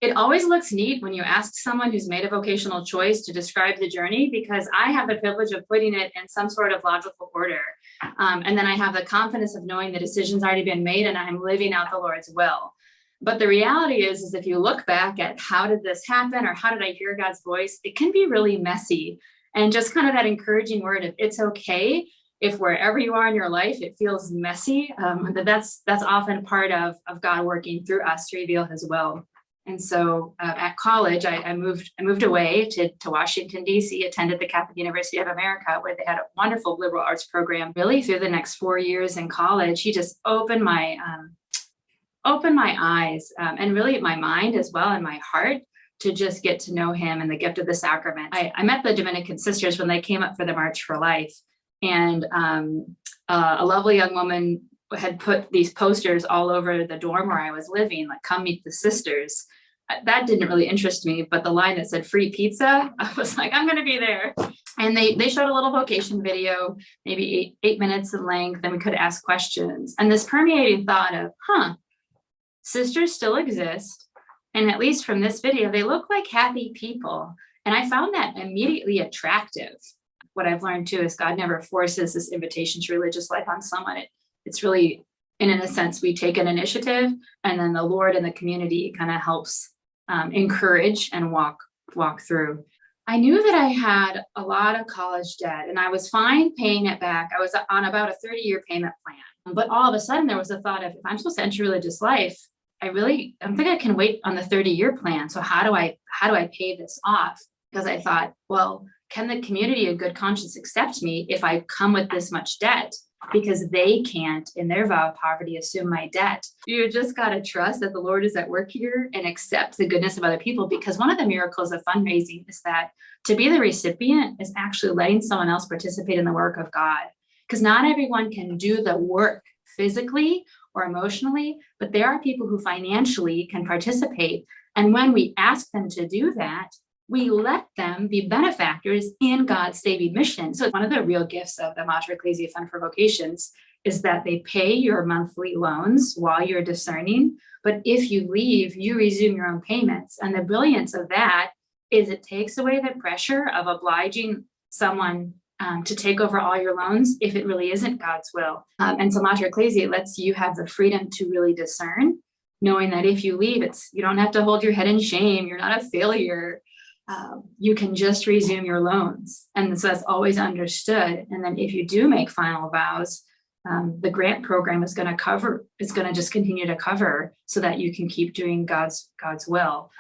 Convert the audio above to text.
It always looks neat when you ask someone who's made a vocational choice to describe the journey, because I have the privilege of putting it in some sort of logical order. And then I have the confidence of knowing the decision's already been made and I'm living out the Lord's will. But the reality is if you look back at how did this happen or how did I hear God's voice, it can be really messy. And just kind of that encouraging word of it's okay if wherever you are in your life, it feels messy, that's often part of God working through us to reveal his will. And so at college, I moved away to Washington, D.C., attended the Catholic University of America, where they had a wonderful liberal arts program. Really, through the next 4 years in college, he just opened my eyes and really my mind as well, and my heart, to just get to know him and the gift of the sacrament. I met the Dominican Sisters when they came up for the March for Life. And a lovely young woman had put these posters all over the dorm where I was living, like, come meet the sisters. That didn't really interest me, but the line that said free pizza, I was like, I'm going to be there. And they showed a little vocation video, maybe eight minutes in length, and we could ask questions. And this permeating thought of, sisters still exist. And at least from this video, they look like happy people. And I found that immediately attractive. What I've learned too is God never forces this invitation to religious life on someone. It's really, in a sense, we take an initiative, and then the Lord and the community kind of helps encourage and walk through. I knew that I had a lot of college debt, and I was fine paying it back. I was on about a 30-year payment plan. But all of a sudden, there was a thought of, if I'm supposed to enter religious life, I don't think I can wait on the 30-year plan. So how do I pay this off? Because I thought, well, can the community in good conscience accept me if I come with this much debt? Because they can't, in their vow of poverty, assume my debt. You just got to trust that the Lord is at work here and accept the goodness of other people. Because one of the miracles of fundraising is that to be the recipient is actually letting someone else participate in the work of God. Because not everyone can do the work physically or emotionally, but there are people who financially can participate. And when we ask them to do that, we let them be benefactors in God's saving mission. So one of the real gifts of the Mater Ecclesiae Fund for Vocations is that they pay your monthly loans while you're discerning. But if you leave, you resume your own payments. And the brilliance of that is it takes away the pressure of obliging someone to take over all your loans if it really isn't God's will. And so Mater Ecclesiae lets you have the freedom to really discern, knowing that if you leave, you don't have to hold your head in shame. You're not a failure. You can just resume your loans. And so that's always understood. And then if you do make final vows, the grant program is going to just continue to cover so that you can keep doing God's will.